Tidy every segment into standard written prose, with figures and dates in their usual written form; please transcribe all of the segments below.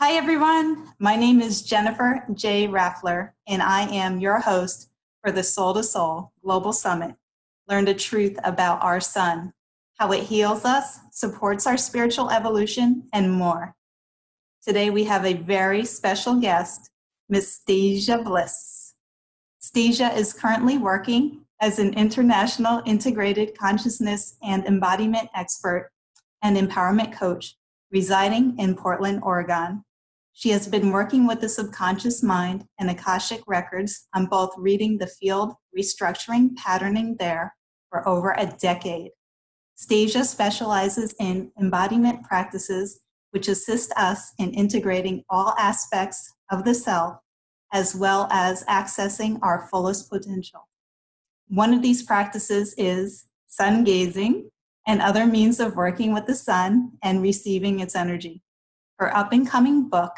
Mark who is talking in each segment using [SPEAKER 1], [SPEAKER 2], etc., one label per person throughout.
[SPEAKER 1] Hi, everyone. My name is Jennifer J. Raffler, and I am your host for the Sol2Soul Global Summit. Learn the truth about our sun, how it heals us, supports our spiritual evolution, and more. Today, we have a very special guest, Miss Stasia Bliss. Stasia is currently working as an international integrated consciousness and embodiment expert and empowerment coach residing in Portland, Oregon. She has been working with the subconscious mind and Akashic records on both reading the field, restructuring patterning there for over a decade. Stasia specializes in embodiment practices which assist us in integrating all aspects of the self as well as accessing our fullest potential. One of these practices is sun gazing and other means of working with the sun and receiving its energy. Her up-and-coming book,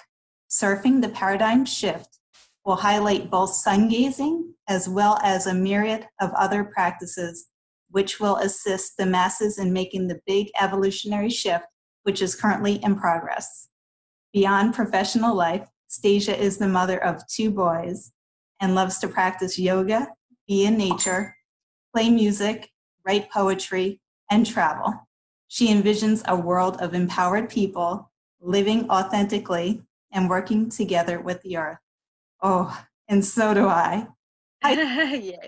[SPEAKER 1] Surfing the Paradigm Shift, will highlight both sun gazing as well as a myriad of other practices which will assist the masses in making the big evolutionary shift which is currently in progress. Beyond professional life, Stasia is the mother of 2 boys and loves to practice yoga, be in nature, play music, write poetry, and travel. She envisions a world of empowered people living authentically and working together with the earth. Oh, and so do I.
[SPEAKER 2] Yay.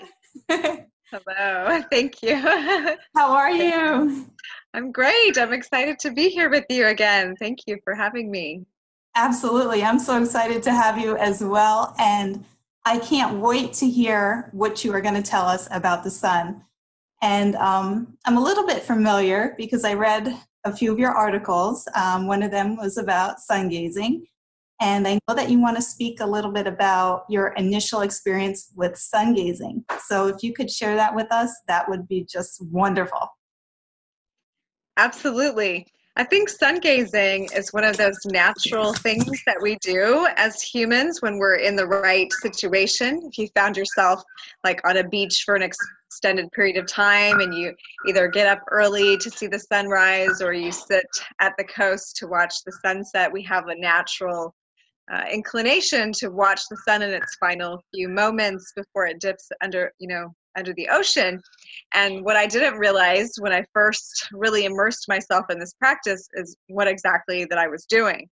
[SPEAKER 2] Hello. Thank you.
[SPEAKER 1] How are you?
[SPEAKER 2] I'm great. I'm excited to be here with you again. Thank you for having me.
[SPEAKER 1] Absolutely. I'm so excited to have you as well. And I can't wait to hear what you are going to tell us about the sun. And I'm a little bit familiar because I read a few of your articles. One of them was about sun gazing. And I know that you want to speak a little bit about your initial experience with sun gazing. So if you could share that with us, that would be just wonderful.
[SPEAKER 2] Absolutely. I think sun gazing is one of those natural things that we do as humans when we're in the right situation. If you found yourself like on a beach for an extended period of time and you either get up early to see the sunrise or you sit at the coast to watch the sunset, we have a natural inclination to watch the sun in its final few moments before it dips under the ocean. And what I didn't realize when I first really immersed myself in this practice is what exactly that I was doing.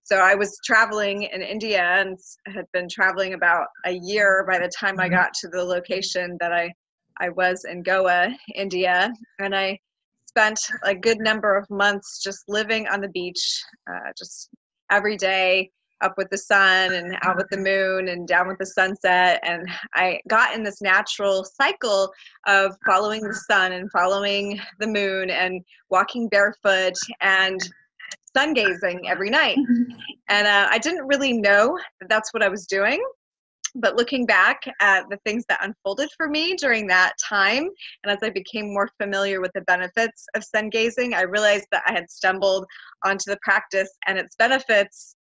[SPEAKER 2] So I was traveling in India and had been traveling about a year by the time I got to the location that I was in Goa, India. And I spent a good number of months just living on the beach, just every day, up with the sun and out with the moon and down with the sunset. And I got in this natural cycle of following the sun and following the moon and walking barefoot and sun gazing every night. And I didn't really know that that's what I was doing. But looking back at the things that unfolded for me during that time, and as I became more familiar with the benefits of sun gazing, I realized that I had stumbled onto the practice and its benefits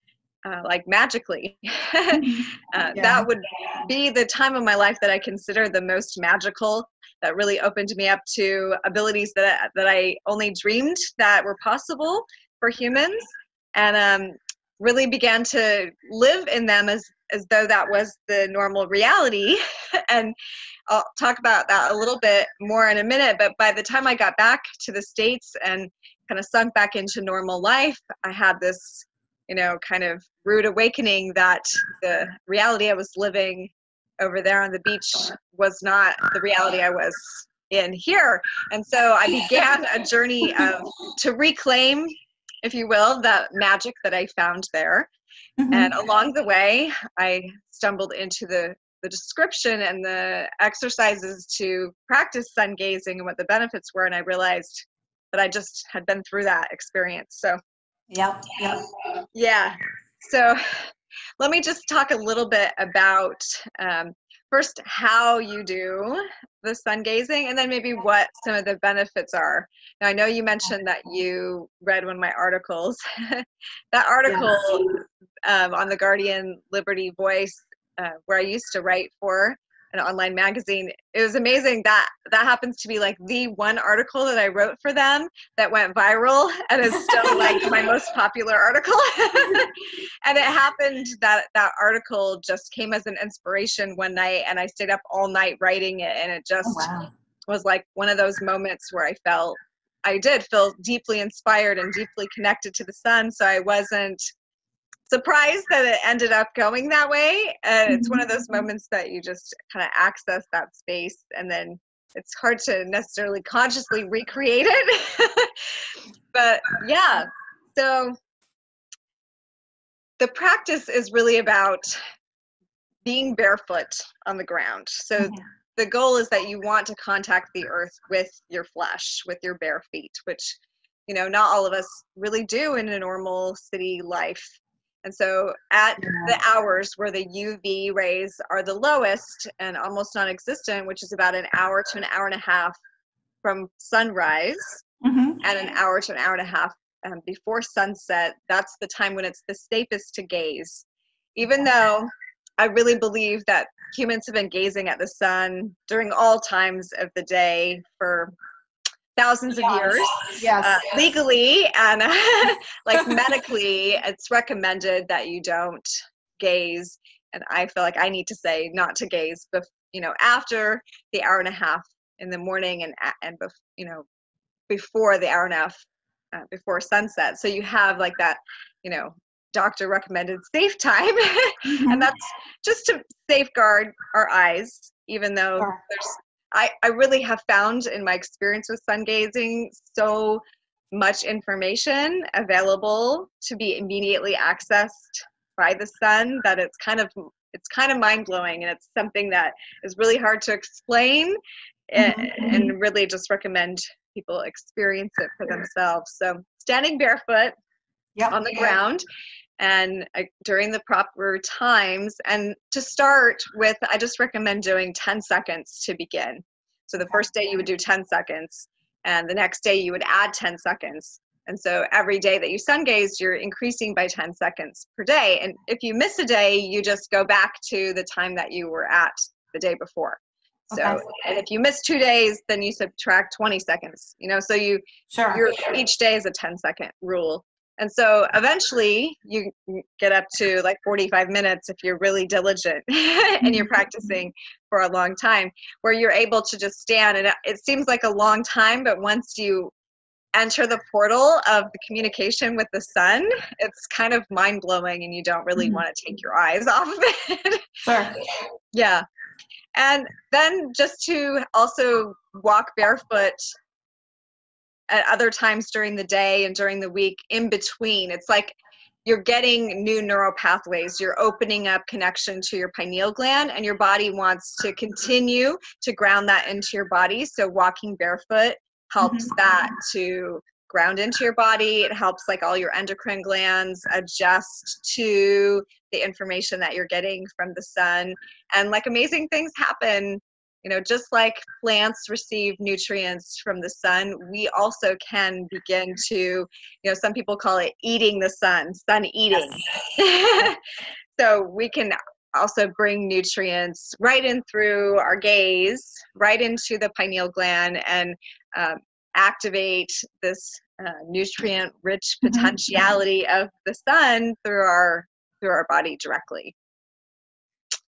[SPEAKER 2] like magically. That would be the time of my life that I consider the most magical, that really opened me up to abilities that I only dreamed that were possible for humans, and really began to live in them as though that was the normal reality. And I'll talk about that a little bit more in a minute, but by the time I got back to the States and kind of sunk back into normal life, I had this kind of rude awakening that the reality I was living over there on the beach was not the reality I was in here. And so I began a journey to reclaim, if you will, that magic that I found there. Mm-hmm. And along the way, I stumbled into the description and the exercises to practice sun gazing and what the benefits were. And I realized that I just had been through that experience. So
[SPEAKER 1] Yep.
[SPEAKER 2] Yeah. So let me just talk a little bit about first how you do the sun gazing and then maybe what some of the benefits are. Now, I know you mentioned that you read one of my articles. That article on the Guardian Liberty Voice, where I used to write for an online magazine, it was amazing that happens to be like the one article that I wrote for them that went viral and is still like my most popular article. And it happened that that article just came as an inspiration one night, and I stayed up all night writing it, and it just
[SPEAKER 1] Oh, wow.
[SPEAKER 2] was like one of those moments where I did feel deeply inspired and deeply connected to the sun. So I wasn't surprised that it ended up going that way. And it's one of those moments that you just kind of access that space, and then it's hard to necessarily consciously recreate it. But yeah, so the practice is really about being barefoot on the ground. So the goal is that you want to contact the earth with your flesh, with your bare feet, which, you know, not all of us really do in a normal city life. And so at the hours where the UV rays are the lowest and almost non-existent, which is about an hour to an hour and a half from sunrise, and an hour to an hour and a half before sunset, that's the time when it's the safest to gaze. Even though I really believe that humans have been gazing at the sun during all times of the day for thousands of years. Legally and like medically, it's recommended that you don't gaze. And I feel like I need to say not to gaze, but you know, after the hour and a half in the morning and you know, before the hour and a half before sunset. So you have like that, you know, doctor recommended safe time. And that's just to safeguard our eyes, even though I really have found in my experience with sun gazing so much information available to be immediately accessed by the sun that it's kind of mind-blowing, and it's something that is really hard to explain, and really just recommend people experience it for themselves. So standing barefoot on the ground, and during the proper times. And to start with, I just recommend doing 10 seconds to begin. So the first day you would do 10 seconds, and the next day you would add 10 seconds. And so every day that you sun gaze, you're increasing by 10 seconds per day. And if you miss a day, you just go back to the time that you were at the day before. So, and if you miss 2 days, then you subtract 20 seconds, you know, so each day is a 10-second rule. And so eventually you get up to like 45 minutes if you're really diligent and you're practicing for a long time, where you're able to just stand. And it seems like a long time, but once you enter the portal of the communication with the sun, it's kind of mind-blowing, and you don't really want to take your eyes off of it. Yeah. And then just to also walk barefoot at other times during the day and during the week in between. It's like you're getting new neural pathways. You're opening up connection to your pineal gland, and your body wants to continue to ground that into your body. So walking barefoot helps that to ground into your body. It helps like all your endocrine glands adjust to the information that you're getting from the sun. And like amazing things happen. You know, just like plants receive nutrients from the sun, we also can begin to, you know, some people call it eating the sun eating. So we can also bring nutrients right in through our gaze, right into the pineal gland, and activate this nutrient-rich potentiality of the sun through our body directly.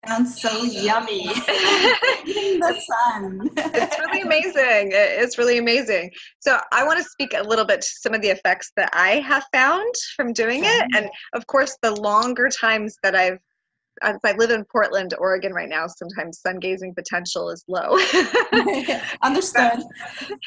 [SPEAKER 1] Sounds so yummy. Eating the sun.
[SPEAKER 2] It's really amazing. It's really amazing. So I want to speak a little bit to some of the effects that I have found from doing it. And of course, the longer times that I live in Portland, Oregon right now, sometimes sun gazing potential is low.
[SPEAKER 1] Understood.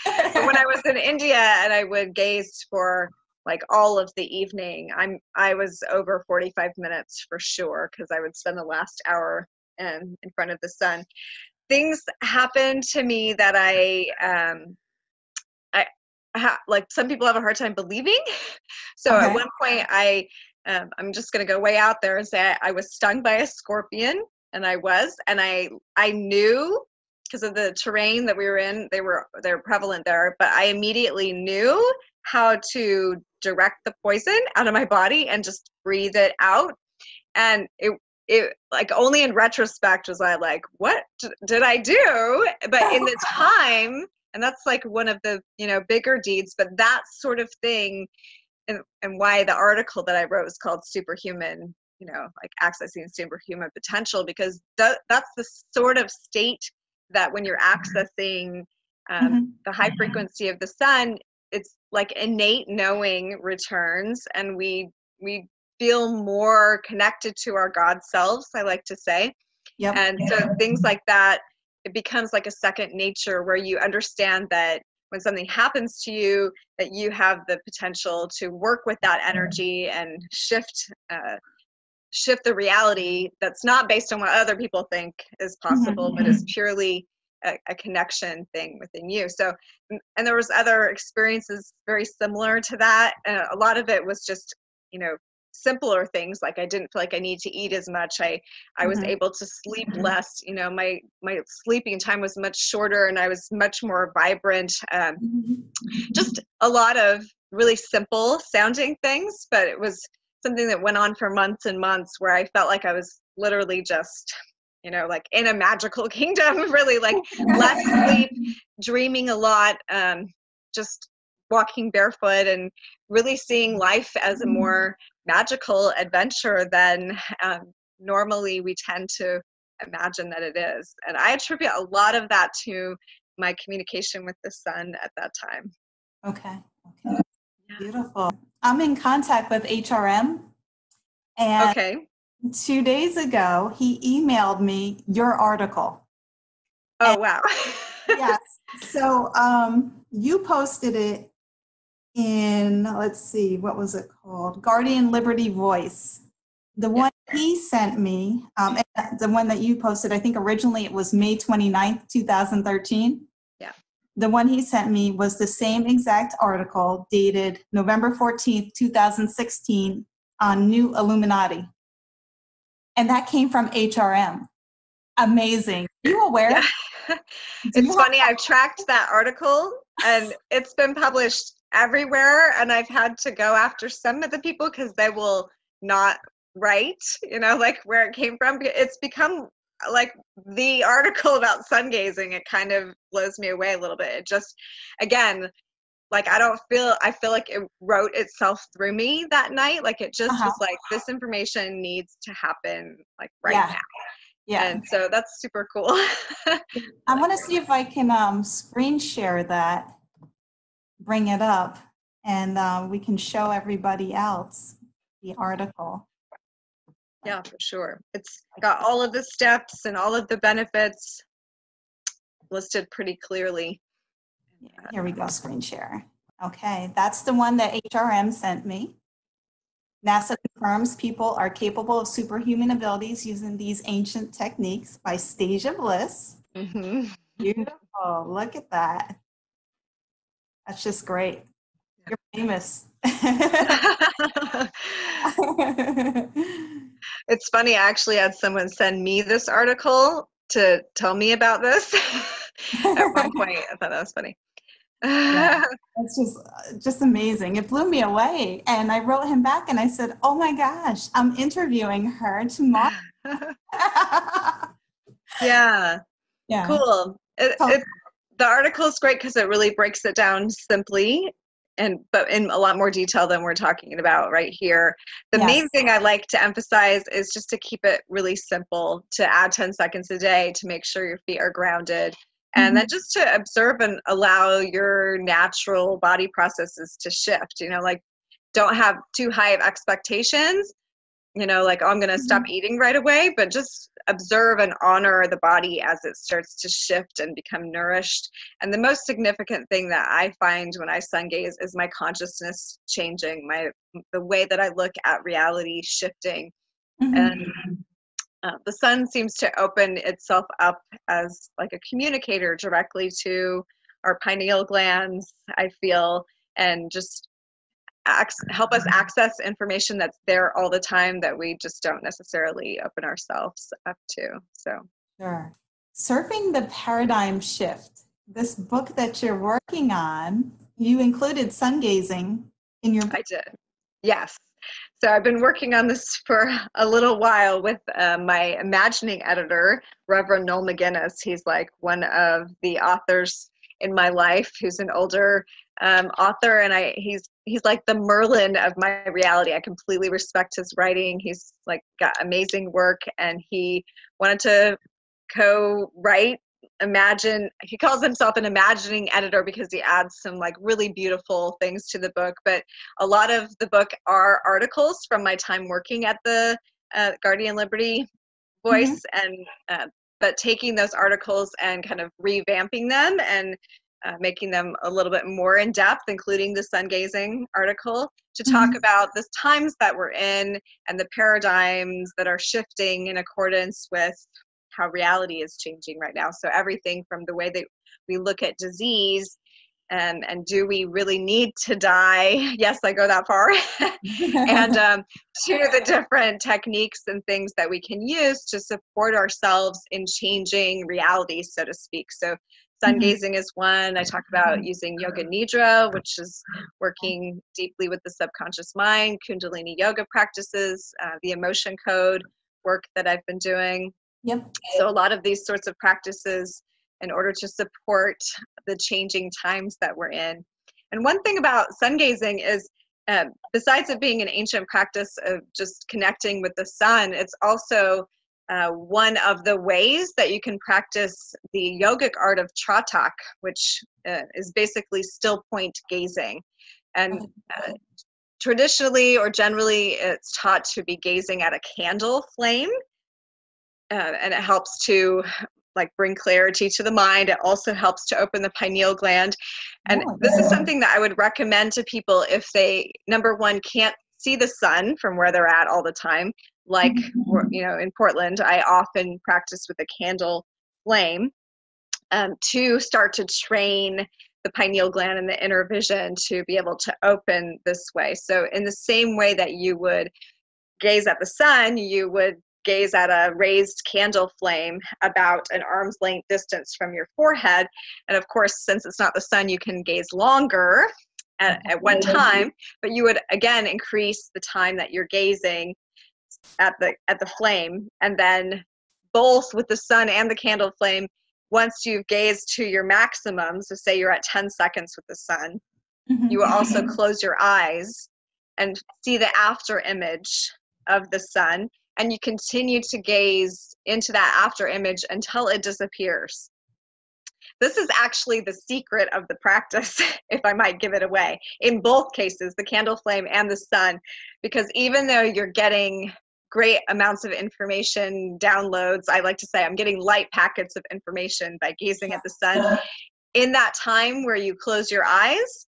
[SPEAKER 2] But when I was in India and I would gaze for like all of the evening, I was over 45 minutes for sure, because I would spend the last hour in front of the sun. Things happened to me that like some people have a hard time believing. So at one point I'm just going to go way out there and say I was stung by a scorpion, and I knew, because of the terrain that we were in, they're prevalent there, but I immediately knew how to direct the poison out of my body and just breathe it out. And it like only in retrospect was I like, what did I do? But in the time, and that's like one of the, you know, bigger deeds, but that sort of thing and why the article that I wrote was called Superhuman, like accessing superhuman potential, because that's the sort of state that when you're accessing the high frequency of the sun, it's like innate knowing returns, and we feel more connected to our God selves, I like to say.
[SPEAKER 1] Yep.
[SPEAKER 2] And so things like that, it becomes like a second nature, where you understand that when something happens to you, that you have the potential to work with that energy and shift the reality that's not based on what other people think is possible, but is purely a connection thing within you. So, and there was other experiences very similar to that. A lot of it was just, simpler things, like I didn't feel like I need to eat as much. I was able to sleep less. My sleeping time was much shorter, and I was much more vibrant. Just a lot of really simple sounding things, but it was something that went on for months and months, where I felt like I was literally just, like in a magical kingdom, really, like less sleep, dreaming a lot, just walking barefoot, and really seeing life as a more magical adventure than normally we tend to imagine that it is. And I attribute a lot of that to my communication with the sun at that time.
[SPEAKER 1] Okay. Yeah. Beautiful. I'm in contact with HRM, and 2 days ago, he emailed me your article.
[SPEAKER 2] Oh, wow.
[SPEAKER 1] Yes. So you posted it in, let's see, what was it called? Guardian Liberty Voice. The one he sent me, and the one that you posted, I think originally it was May 29th, 2013.
[SPEAKER 2] Yeah.
[SPEAKER 1] The one he sent me was the same exact article dated November 14th, 2016 on New Illuminati. And that came from HRM. Amazing. Are you aware?
[SPEAKER 2] Yeah. It's funny. I've tracked that article, and it's been published everywhere. And I've had to go after some of the people because they will not write, like where it came from. It's become like the article about sun gazing. It kind of blows me away a little bit. It just, again, like I feel like it wrote itself through me that night. Like it just was like, this information needs to happen like right now. Yeah. And so that's super cool.
[SPEAKER 1] I want to see if I can screen share that, bring it up, and we can show everybody else the article.
[SPEAKER 2] Yeah, for sure. It's got all of the steps and all of the benefits listed pretty clearly.
[SPEAKER 1] Yeah, here we go, screen share. Okay, that's the one that HRM sent me. NASA confirms people are capable of superhuman abilities using these ancient techniques by Stasia Bliss. Beautiful, look at that. That's just great. You're famous.
[SPEAKER 2] It's funny, I actually had someone send me this article to tell me about this at one point. I thought that was funny.
[SPEAKER 1] Yeah, it's just amazing. It blew me away. And I wrote him back and I said, oh my gosh, I'm interviewing her tomorrow.
[SPEAKER 2] Yeah. Cool. The article is great because it really breaks it down simply, but in a lot more detail than we're talking about right here. The main thing I like to emphasize is just to keep it really simple, to add 10 seconds a day to make sure your feet are grounded. And then just to observe and allow your natural body processes to shift, like don't have too high of expectations, like, oh, I'm going to stop eating right away, but just observe and honor the body as it starts to shift and become nourished. And the most significant thing that I find when I sun gaze is my consciousness changing, the way that I look at reality shifting. And the sun seems to open itself up as like a communicator directly to our pineal glands, I feel, and just help us access information that's there all the time that we just don't necessarily open ourselves up to. So,
[SPEAKER 1] sure. Surfing the Paradigm Shift, this book that you're working on, you included sun gazing in your book.
[SPEAKER 2] I did. Yes. So I've been working on this for a little while with my imagining editor, Reverend Noel McGinnis. He's like one of the authors in my life who's an older author, and he's like the Merlin of my reality. I completely respect his writing. He's like got amazing work, and he wanted to co-write. He calls himself an imagining editor because he adds some like really beautiful things to the book. But a lot of the book are articles from my time working at the Guardian Liberty Voice, and but taking those articles and kind of revamping them and making them a little bit more in depth, including the sun gazing article, to talk about the times that we're in and the paradigms that are shifting in accordance with how reality is changing right now. So everything from the way that we look at disease, and do we really need to die? Yes, I go that far. And to the different techniques and things that we can use to support ourselves in changing reality, so to speak. So sun gazing is one. I talk about using yoga nidra, which is working deeply with the subconscious mind, kundalini yoga practices, the emotion code work that I've been doing.
[SPEAKER 1] Yep.
[SPEAKER 2] So a lot of these sorts of practices in order to support the changing times that we're in. And one thing about sun gazing is, besides it being an ancient practice of just connecting with the sun, it's also one of the ways that you can practice the yogic art of tratak, which is basically still point gazing. And traditionally or generally, it's taught to be gazing at a candle flame. And it helps to like bring clarity to the mind. It also helps to open the pineal gland. And this is something that I would recommend to people if they, number one, can't see the sun from where they're at all the time. Like, in Portland, I often practice with a candle flame to start to train the pineal gland and the inner vision to be able to open this way. So in the same way that you would gaze at the sun, you would gaze at a raised candle flame about an arm's length distance from your forehead. And of course, since it's not the sun, you can gaze longer at one time, but you would again increase the time that you're gazing at the flame. And then both with the sun and the candle flame, once you've gazed to your maximum, so say you're at 10 seconds with the sun, you will also close your eyes and see the after image of the sun. And you continue to gaze into that after image until it disappears. This is actually the secret of the practice, if I might give it away, in both cases, the candle flame and the sun, because even though you're getting great amounts of information, downloads, I like to say I'm getting light packets of information by gazing at the sun, in that time where you close your eyes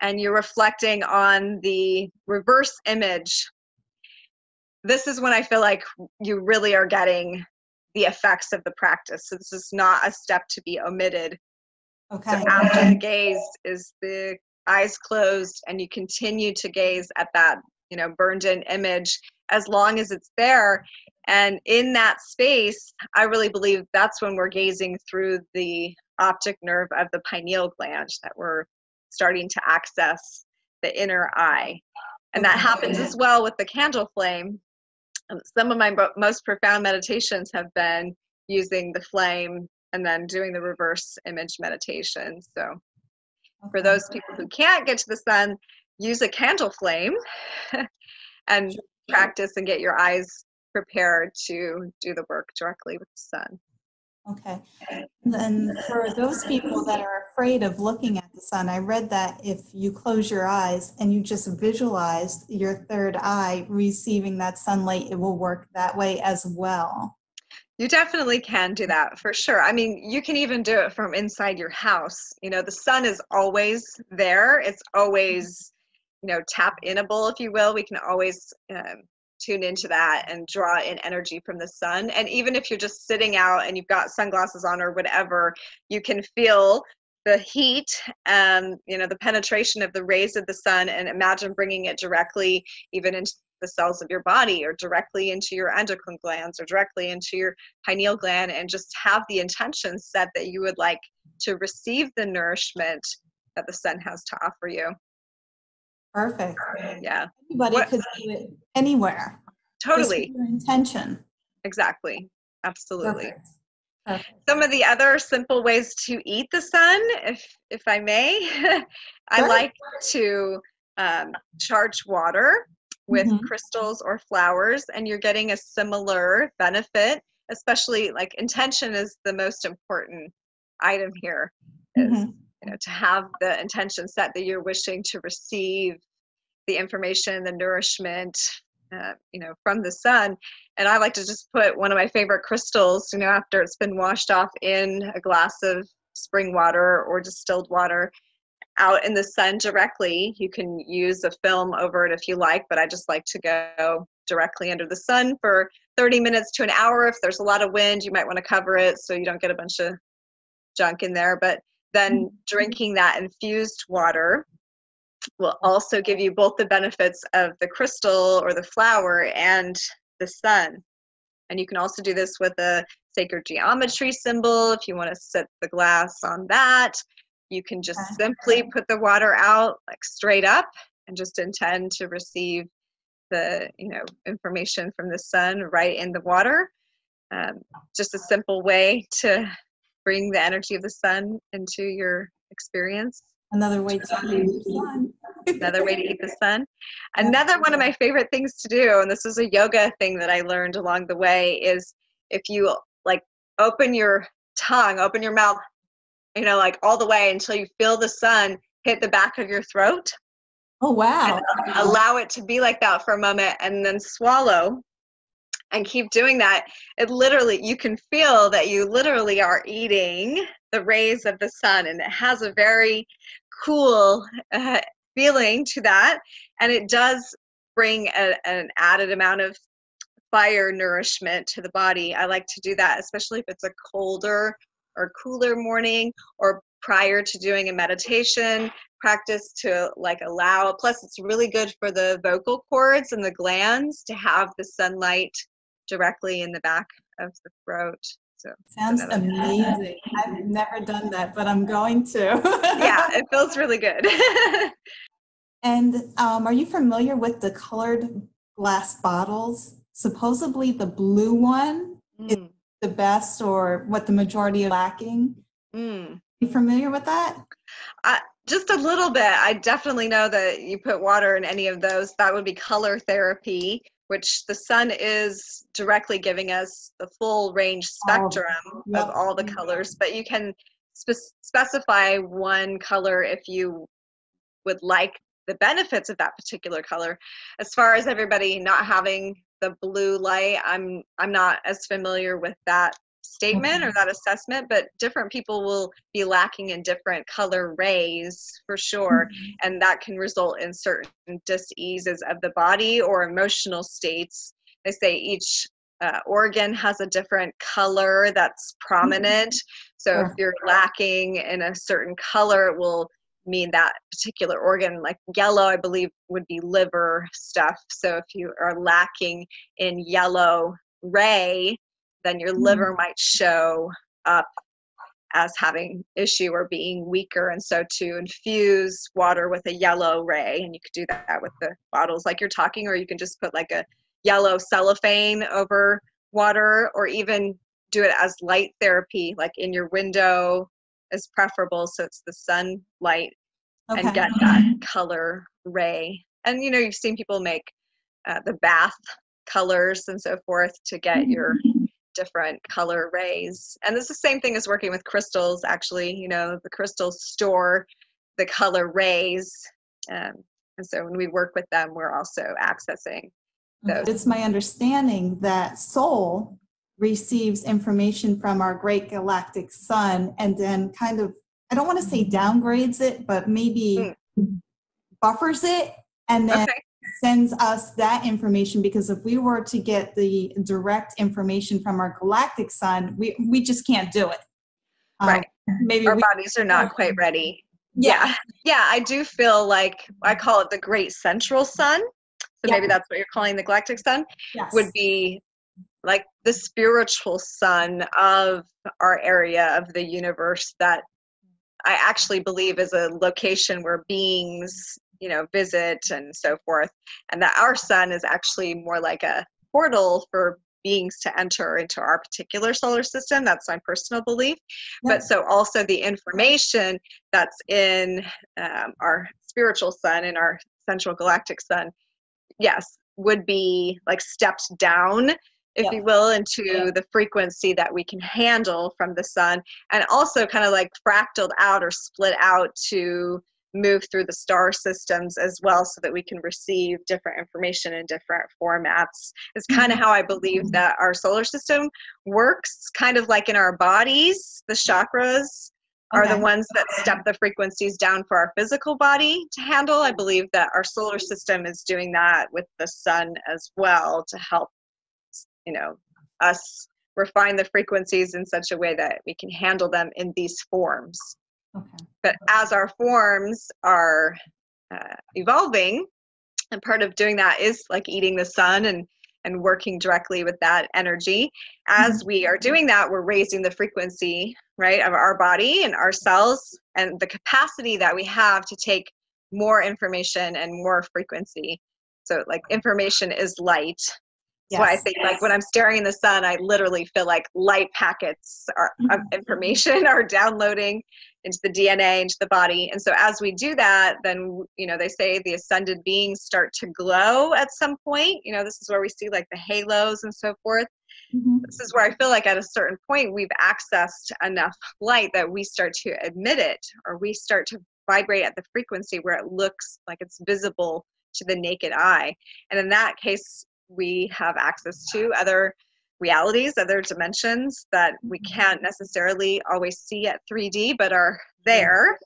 [SPEAKER 2] and you're reflecting on the reverse image, this is when I feel like you really are getting the effects of the practice. So this is not a step to be omitted.
[SPEAKER 1] Okay.
[SPEAKER 2] So after the gaze is the eyes closed, and you continue to gaze at that, burned in image as long as it's there. And in that space, I really believe that's when we're gazing through the optic nerve of the pineal gland, that we're starting to access the inner eye. And that happens as well with the candle flame. Some of my most profound meditations have been using the flame and then doing the reverse image meditation. So for those people who can't get to the sun, use a candle flame and practice and get your eyes prepared to do the work directly with the sun.
[SPEAKER 1] Okay. Then for those people that are afraid of looking at the sun, I read that if you close your eyes and you just visualize your third eye receiving that sunlight, it will work that way as well.
[SPEAKER 2] You definitely can do that, for sure. I mean, you can even do it from inside your house. The sun is always there. It's always, tap-inable, if you will. We can always tune into that and draw in energy from the sun. And even if you're just sitting out and you've got sunglasses on or whatever, you can feel the heat and the penetration of the rays of the sun, and imagine bringing it directly even into the cells of your body, or directly into your endocrine glands, or directly into your pineal gland, and just have the intention set that you would like to receive the nourishment that the sun has to offer you.
[SPEAKER 1] Perfect.
[SPEAKER 2] Yeah.
[SPEAKER 1] Anybody could do it anywhere.
[SPEAKER 2] Totally.
[SPEAKER 1] Just with your intention.
[SPEAKER 2] Exactly. Absolutely.
[SPEAKER 1] Perfect. Perfect.
[SPEAKER 2] Some of the other simple ways to eat the sun, if I may, I
[SPEAKER 1] Sure.
[SPEAKER 2] like to charge water with crystals or flowers, and you're getting a similar benefit. Especially, like, intention is the most important item here. Is to have the intention set that you're wishing to receive the information, the nourishment, from the sun. And I like to just put one of my favorite crystals, after it's been washed off, in a glass of spring water or distilled water, out in the sun directly. You can use a film over it if you like, but I just like to go directly under the sun for 30 minutes to an hour. If there's a lot of wind, you might want to cover it so you don't get a bunch of junk in there. But then drinking that infused water will also give you both the benefits of the crystal or the flower and the sun. And you can also do this with a sacred geometry symbol if you want to set the glass on that. You can just simply put the water out, like, straight up, and just intend to receive the information from the sun right in the water. Just a simple way to bring the energy of the sun into your experience.
[SPEAKER 1] Another way to eat the sun.
[SPEAKER 2] Another way to eat the sun. Another one of my favorite things to do, and this is a yoga thing that I learned along the way, is if you, like, open your tongue, open your mouth, like, all the way until you feel the sun hit the back of your throat.
[SPEAKER 1] Oh, wow.
[SPEAKER 2] And allow it to be like that for a moment, and then swallow and keep doing that. You can feel that you literally are eating the rays of the sun, and it has a very cool feeling to that. And it does bring an added amount of fire nourishment to the body. I like to do that, especially if it's a colder or cooler morning, or prior to doing a meditation practice, to, like, allow. Plus, it's really good for the vocal cords and the glands to have the sunlight directly in the back of the throat. So
[SPEAKER 1] sounds amazing. I've never done that, but I'm going to.
[SPEAKER 2] Yeah, it feels really good.
[SPEAKER 1] And are you familiar with the colored glass bottles? Supposedly the blue one is the best, or what the majority are lacking. You familiar with that?
[SPEAKER 2] Just a little bit. I definitely know that you put water in any of those, that would be color therapy, which the sun is directly giving us the full range spectrum of all the colors. But you can specify one color if you would like the benefits of that particular color. As far as everybody not having the blue light, I'm not as familiar with that statement or that assessment, but different people will be lacking in different color rays for sure, and that can result in certain dis-eases of the body or emotional states. They say each organ has a different color that's prominent, so if you're lacking in a certain color, it will mean that particular organ. Like yellow, I believe, would be liver stuff. So if you are lacking in yellow ray, then your liver might show up as having issue or being weaker. And so to infuse water with a yellow ray, and you could do that with the bottles like you're talking, or you can just put like a yellow cellophane over water, or even do it as light therapy, like in your window is preferable, so it's the sunlight, and get that color ray. And you've seen people make the bath colors and so forth to get your different color rays. And it's the same thing as working with crystals, actually. The crystals store the color rays, and so when we work with them, we're also accessing those.
[SPEAKER 1] It's my understanding that soul receives information from our great galactic sun, and then kind of, I don't want to say downgrades it, but maybe buffers it, and then sends us that information. Because if we were to get the direct information from our galactic sun, we just can't do it.
[SPEAKER 2] Right.
[SPEAKER 1] Maybe
[SPEAKER 2] our bodies are not quite ready. Yeah. I do feel like, I call it the great central sun. So maybe that's what you're calling the galactic sun. Would be like the spiritual sun of our area of the universe, that I actually believe is a location where beings, visit and so forth. And that our sun is actually more like a portal for beings to enter into our particular solar system. That's my personal belief.
[SPEAKER 1] Yep.
[SPEAKER 2] But so also the information that's in our spiritual sun, in our central galactic sun, yes, would be like stepped down, if
[SPEAKER 1] Yep.
[SPEAKER 2] you will, into the frequency that we can handle from the sun, and also kind of like fractaled out or split out to move through the star systems as well, so that we can receive different information in different formats. It's kind of how I believe that our solar system works, kind of like in our bodies. The chakras are the ones that step the frequencies down for our physical body to handle. I believe that our solar system is doing that with the sun as well, to help, you know, us refine the frequencies in such a way that we can handle them in these forms.
[SPEAKER 1] Okay.
[SPEAKER 2] But as our forms are evolving, and part of doing that is like eating the sun and working directly with that energy. As we are doing that, we're raising the frequency, right, of our body and our cells, and the capacity that we have to take more information and more frequency. So like information is light. That's why I think like when I'm staring in the sun, I literally feel like light packets of information are downloading into the DNA, into the body. And so as we do that, then, you know, they say the ascended beings start to glow at some point. You know, this is where we see like the halos and so forth. This is where I feel like at a certain point, we've accessed enough light that we start to emit it, or we start to vibrate at the frequency where it looks like it's visible to the naked eye. And in that case, we have access to other realities, other dimensions that we can't necessarily always see at 3D, but are there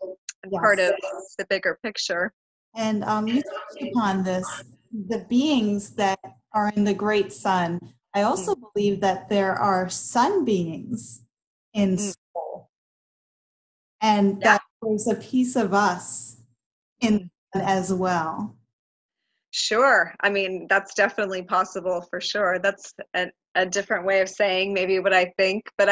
[SPEAKER 2] and part of the bigger picture.
[SPEAKER 1] And you touched upon this, the beings that are in the great sun. I also believe that there are sun beings in soul, and that there's a piece of us in the sun as well.
[SPEAKER 2] Sure. I mean, that's definitely possible for sure. That's a different way of saying maybe what I think, but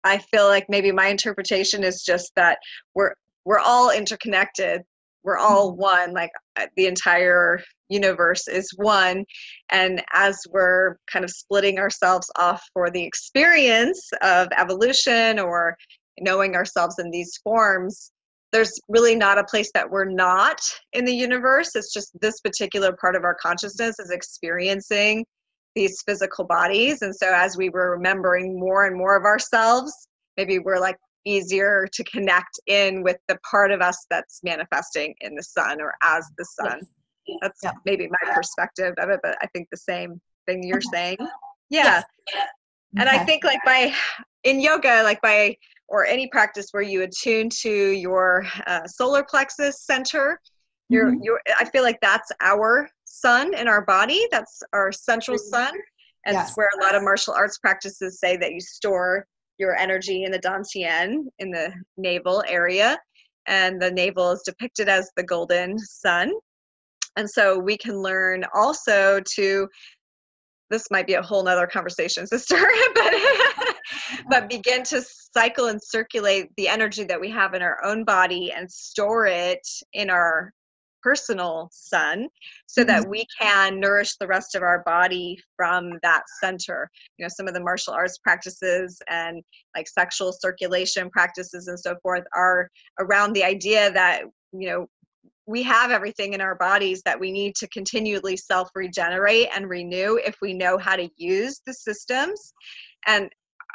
[SPEAKER 2] I feel like maybe my interpretation is just that we're all interconnected. We're all one, like the entire universe is one. And as we're kind of splitting ourselves off for the experience of evolution or knowing ourselves in these forms, there's really not a place that we're not in the universe. It's just this particular part of our consciousness is experiencing these physical bodies. And so as we were remembering more and more of ourselves, maybe we're like easier to connect in with the part of us that's manifesting in the sun or as the sun. That's maybe my perspective of it, but I think the same thing you're saying. Yeah. And I think like in yoga, like or any practice where you attune to your solar plexus center, I feel like that's our sun in our body. That's our central sun. And it's where a lot of martial arts practices say that you store your energy in the dantian, in the navel area. And the navel is depicted as the golden sun. And so we can learn also to, this might be a whole nother conversation, sister, but begin to cycle and circulate the energy that we have in our own body and store it in our personal sun so that we can nourish the rest of our body from that center. You know, some of the martial arts practices and like sexual circulation practices and so forth are around the idea that, you know, we have everything in our bodies that we need to continually self-regenerate and renew if we know how to use the systems. And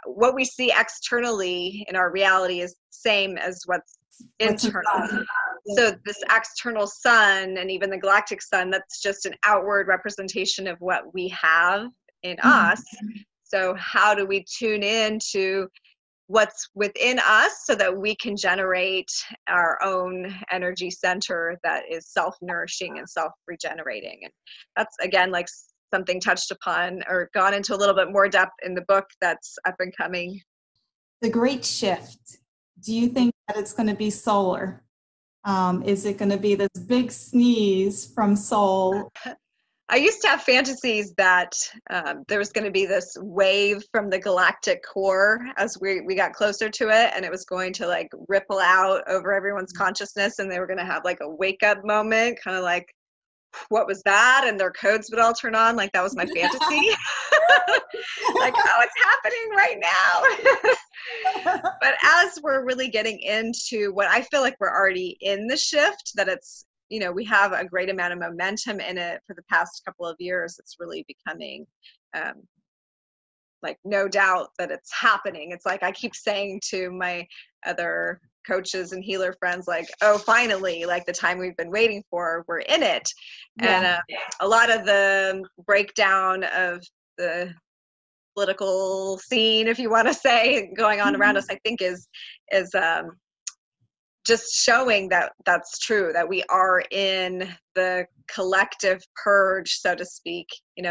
[SPEAKER 2] what we see externally in our reality is the same as what's internal. So this external sun and even the galactic sun, that's just an outward representation of what we have in us. So how do we tune in to what's within us so that we can generate our own energy center that is self-nourishing and self-regenerating? And that's, again, like something touched upon or gone into a little bit more depth in the book that's up and coming.
[SPEAKER 1] The Great Shift. Do you think that it's going to be solar? Is it going to be this big sneeze from soul?
[SPEAKER 2] I used to have fantasies that there was going to be this wave from the galactic core as we got closer to it, and it was going to like ripple out over everyone's consciousness, and they were going to have like a wake up moment, kind of like, what was that? And their codes would all turn on. Like that was my fantasy. Like, oh, it's happening right now. But as we're really getting into what I feel like we're already in the shift, that it's, we have a great amount of momentum in it for the past couple of years. It's really becoming like no doubt that it's happening. It's like I keep saying to my other coaches and healer friends, like, oh, finally, like the time we've been waiting for, we're in it. Yeah. And a lot of the breakdown of the political scene, if you want to say, going on around us, I think is just showing that that's true, that we are in the collective purge, so to speak,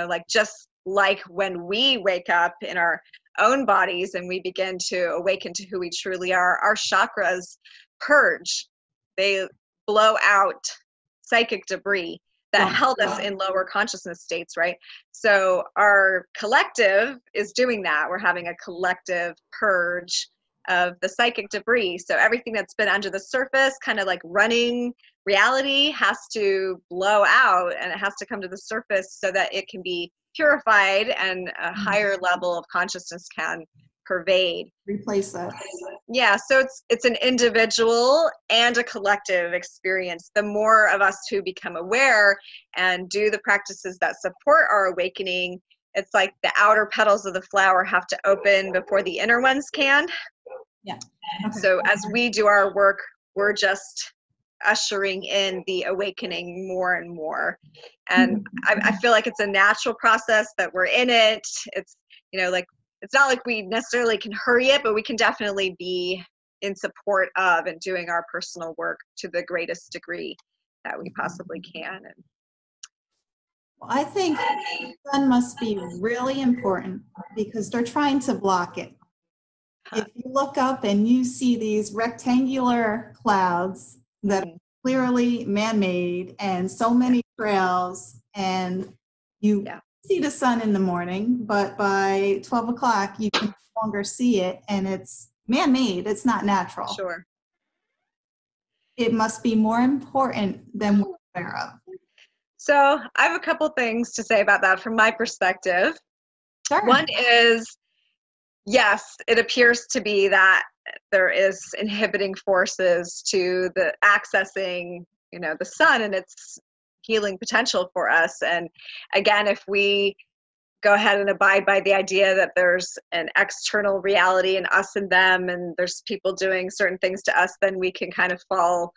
[SPEAKER 2] like just like when we wake up in our own bodies and we begin to awaken to who we truly are, our chakras purge. They blow out psychic debris that held us in lower consciousness states, right? So our collective is doing that. We're having a collective purge of the psychic debris. So everything that's been under the surface, kind of like running reality, has to blow out, and it has to come to the surface so that it can be purified and a higher level of consciousness can pervade.
[SPEAKER 1] Replace that.
[SPEAKER 2] Yeah, so it's an individual and a collective experience. The more of us who become aware and do the practices that support our awakening, it's like the outer petals of the flower have to open before the inner ones can.
[SPEAKER 1] Yeah. Okay.
[SPEAKER 2] So as we do our work, we're just ushering in the awakening more and more. And I feel like it's a natural process, that we're in it. It's, like, it's not like we necessarily can hurry it, but we can definitely be in support of and doing our personal work to the greatest degree that we possibly can. And
[SPEAKER 1] well, I think the sun must be really important because they're trying to block it. If you look up and you see these rectangular clouds that are clearly man-made and so many trails, and you see the sun in the morning, but by 12 o'clock you can no longer see it, and it's man-made, it's not natural.
[SPEAKER 2] Sure.
[SPEAKER 1] It must be more important than we're aware of.
[SPEAKER 2] So I have a couple things to say about that from my perspective.
[SPEAKER 1] Sure.
[SPEAKER 2] One is, yes, it appears to be that there is inhibiting forces to the accessing, the sun and its healing potential for us. And again, if we go ahead and abide by the idea that there's an external reality in us and them, and there's people doing certain things to us, then we can kind of fall,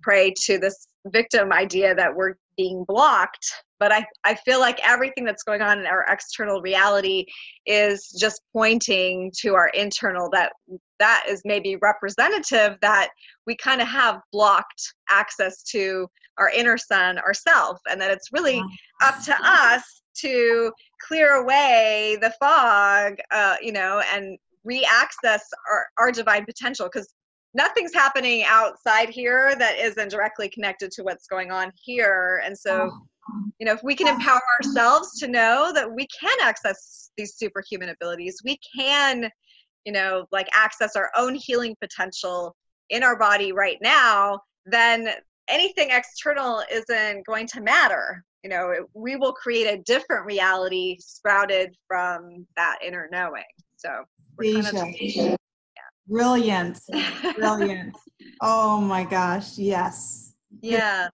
[SPEAKER 2] prey to this victim idea that we're being blocked. But I feel like everything that's going on in our external reality is just pointing to our internal, that is maybe representative that we kind of have blocked access to our inner sun ourselves, and that it's really up to us to clear away the fog, and re-access our divine potential, because nothing's happening outside here that isn't directly connected to what's going on here. And so, if we can empower ourselves to know that we can access these superhuman abilities, we can, access our own healing potential in our body right now, then anything external isn't going to matter. We will create a different reality sprouted from that inner knowing. So we're kind of,
[SPEAKER 1] brilliant. Oh my gosh, yes.
[SPEAKER 2] Yeah.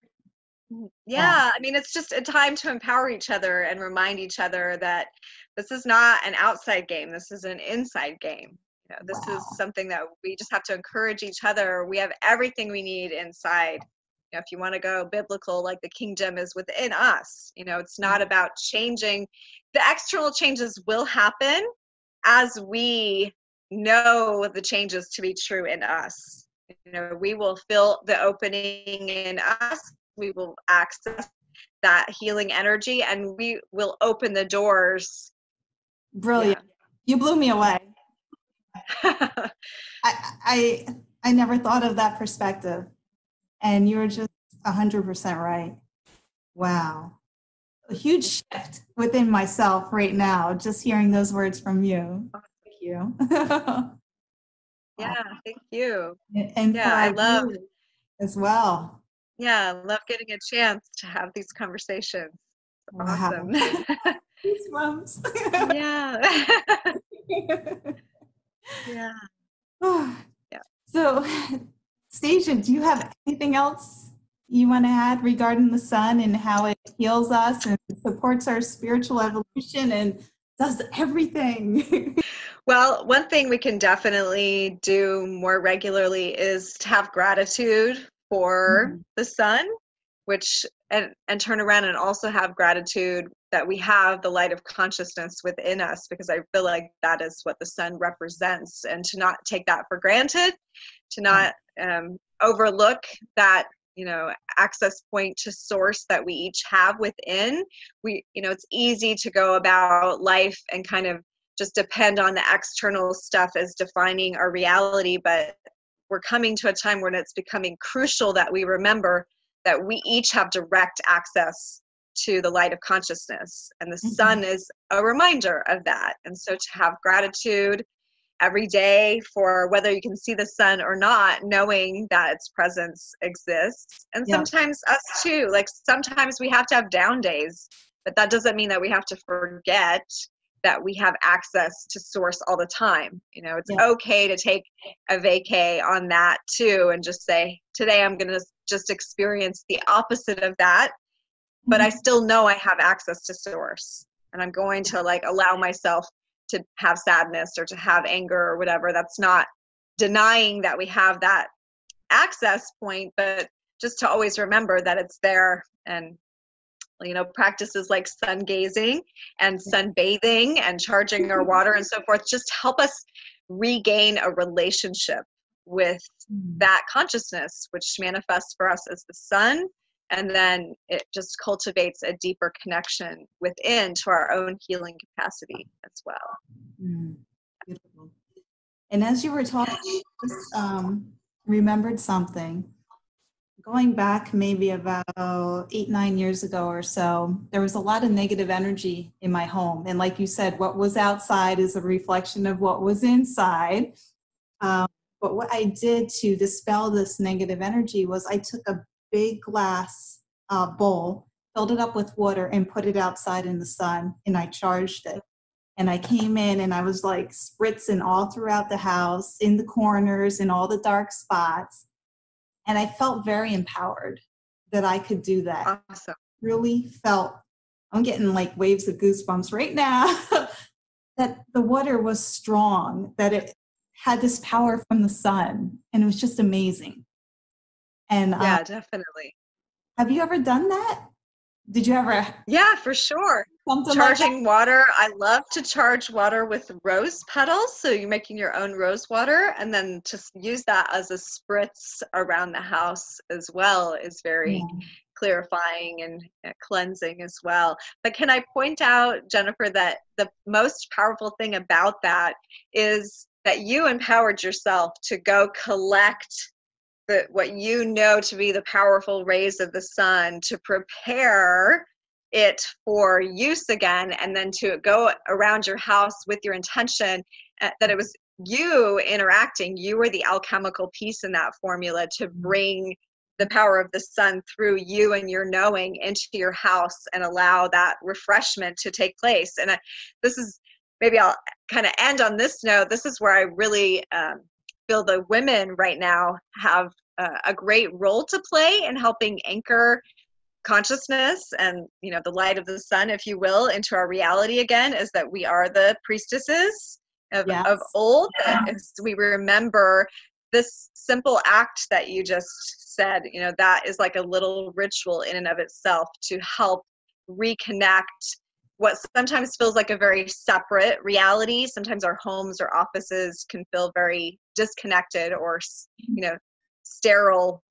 [SPEAKER 2] I mean, it's just a time to empower each other and remind each other that this is not an outside game, this is an inside game. This is something that we just have to encourage each other. We have everything we need inside. If you want to go biblical, like the kingdom is within us. It's not about changing. The external changes will happen as we know the changes to be true in us. We will feel the opening in us. We will access that healing energy, and we will open the doors.
[SPEAKER 1] Brilliant. You blew me away. I never thought of that perspective, and you're just 100% right. Wow. A huge shift within myself right now, just hearing those words from you. Thank you.
[SPEAKER 2] Thank you.
[SPEAKER 1] And
[SPEAKER 2] I love
[SPEAKER 1] as well.
[SPEAKER 2] I love getting a chance to have these conversations.
[SPEAKER 1] Wow.
[SPEAKER 2] Awesome.
[SPEAKER 1] Goosebumps.
[SPEAKER 2] Yeah. Yeah. Yeah.
[SPEAKER 1] So, Stasia, do you have anything else you want to add regarding the sun and how it heals us and supports our spiritual evolution and does everything?
[SPEAKER 2] Well, one thing we can definitely do more regularly is to have gratitude for the sun, which and turn around and also have gratitude that we have the light of consciousness within us, because I feel like that is what the sun represents, and to not take that for granted, to not overlook that, access point to source that we each have within. It's easy to go about life and kind of just depend on the external stuff as defining our reality, but we're coming to a time when it's becoming crucial that we remember that we each have direct access to the light of consciousness, and the sun is a reminder of that. And so to have gratitude every day for whether you can see the sun or not, knowing that its presence exists. And sometimes us too, like sometimes we have to have down days, but that doesn't mean that we have to forget that we have access to source all the time. It's okay to take a vacay on that too, and just say, today I'm going to just experience the opposite of that, but I still know I have access to source, and I'm going to allow myself to have sadness or to have anger or whatever. That's not denying that we have that access point, but just to always remember that it's there. And practices like sun gazing and sunbathing and charging our water and so forth just help us regain a relationship with that consciousness, which manifests for us as the sun. And then it just cultivates a deeper connection within to our own healing capacity as well.
[SPEAKER 1] Beautiful. And as you were talking, I just remembered something. Going back maybe about 8-9 years ago or so, there was a lot of negative energy in my home. And like you said, what was outside is a reflection of what was inside. But what I did to dispel this negative energy was I took a big glass bowl, filled it up with water, and put it outside in the sun, and I charged it. And I came in and I was like spritzing all throughout the house, in the corners, in all the dark spots. And I felt very empowered that I could do that.
[SPEAKER 2] Awesome.
[SPEAKER 1] Really felt, I'm getting like waves of goosebumps right now, that the water was strong, that it had this power from the sun, and it was just amazing. And
[SPEAKER 2] yeah, definitely.
[SPEAKER 1] Have you ever done that? Did you ever?
[SPEAKER 2] Yeah, for sure. Charging water. I love to charge water with rose petals. So you're making your own rose water, and then just use that as a spritz around the house as well is very clarifying and cleansing as well. But can I point out, Jennifer, that the most powerful thing about that is that you empowered yourself to go collect what you know to be the powerful rays of the sun, to prepare it for use again, and then to go around your house with your intention that it was you interacting. You were the alchemical piece in that formula to bring the power of the sun through you and your knowing into your house and allow that refreshment to take place. And this is, maybe I'll kind of end on this note. This is where I really feel the women right now have a great role to play in helping anchor consciousness and the light of the sun, if you will, into our reality again, is that we are the priestesses of old. As we remember this simple act that you just said, that is like a little ritual in and of itself to help reconnect what sometimes feels like a very separate reality. Sometimes our homes or offices can feel very disconnected or sterile,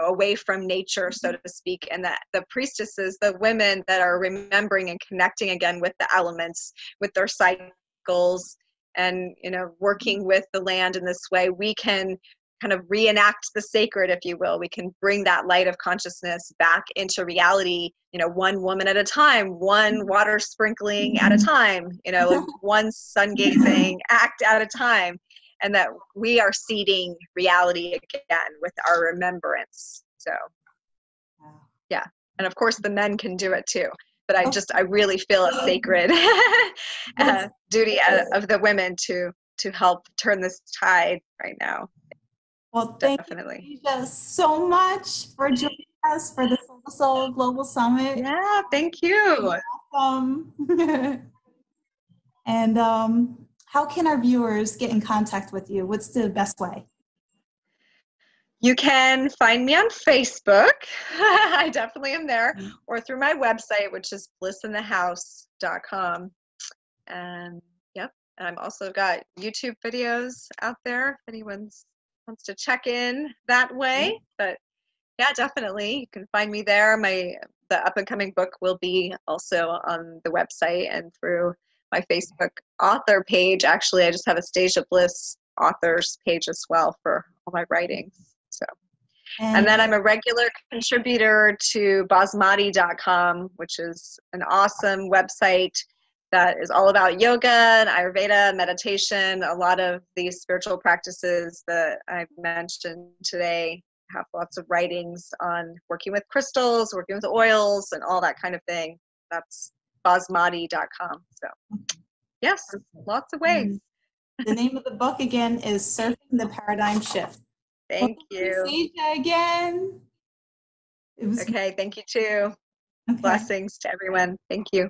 [SPEAKER 2] away from nature, so to speak. And that the priestesses, the women that are remembering and connecting again with the elements, with their cycles, and working with the land in this way, we can kind of reenact the sacred, if you will. We can bring that light of consciousness back into reality, one woman at a time, one water sprinkling at a time, one sun gazing act at a time. And that we are seeding reality again with our remembrance. So, yeah. And of course, the men can do it too. but I really feel a sacred duty of the women to help turn this tide right now.
[SPEAKER 1] Well,
[SPEAKER 2] Definitely.
[SPEAKER 1] thank you so much for joining us for the Sol2Soul Global Summit.
[SPEAKER 2] Yeah, thank you.
[SPEAKER 1] Awesome. And how can our viewers get in contact with you? What's the best way?
[SPEAKER 2] You can find me on Facebook. I definitely am there. Or through my website, which is blissinthehouse.com. And yep, and I've also got YouTube videos out there if anyone wants to check in that way. But yeah, definitely. You can find me there. The up and coming book will be also on the website and through my Facebook author page. Actually, I just have a Stasia Bliss authors page as well for all my writings. So, and then I'm a regular contributor to basmati.com, which is an awesome website that is all about yoga and Ayurveda, meditation. A lot of these spiritual practices that I've mentioned today have lots of writings on working with crystals, working with oils, and all that kind of thing. That's basmati.com. So, yes, lots of ways.
[SPEAKER 1] The name of the book again is Surfing the Paradigm Shift.
[SPEAKER 2] Thank you.
[SPEAKER 1] Stasia again.
[SPEAKER 2] Okay, thank you too.
[SPEAKER 1] Okay.
[SPEAKER 2] Blessings to everyone. Thank you.